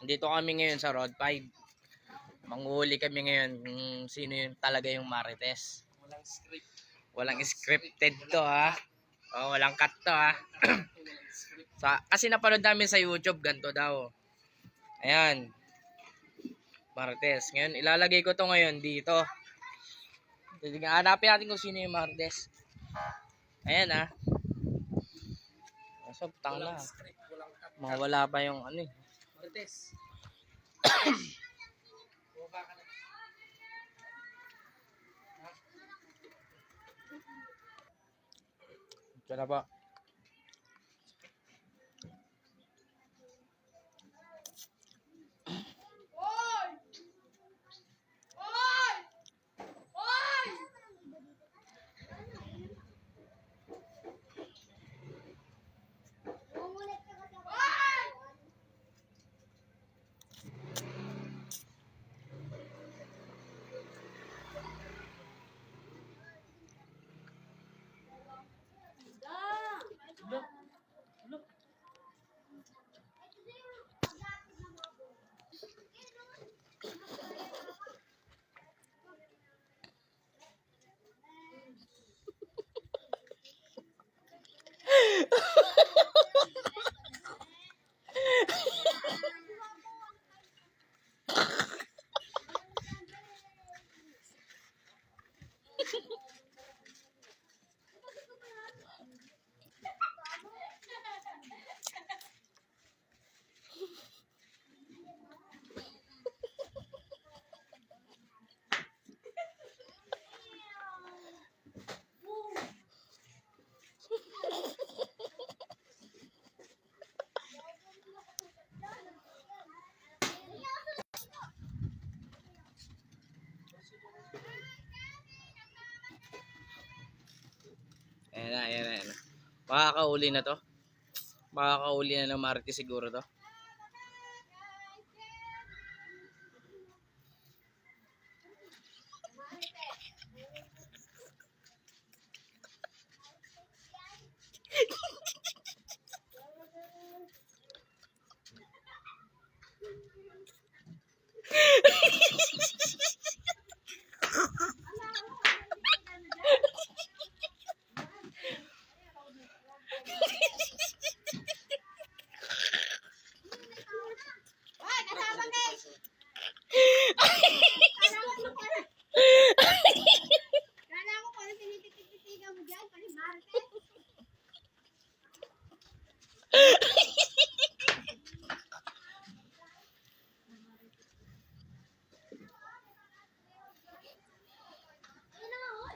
Dito kami ngayon sa Road 5. Manguhuli kami ngayon kung sino yung talaga yung Marites. Walang script. Walang scripted to ha. Oh, walang cut to ha. Kasi napanood namin sa YouTube, ganito daw. Ayan. Marites. Ngayon, ilalagay ko to ngayon dito. Hanapin natin kung sino yung Marites. Ayan ha. So, tanga na. Walang script, walang cut. Mawala pa yung ano eh. Marites. Bumaba ka na. Ito na po. Ayan. Makakauli na to. Makakauli na ng Marites siguro to.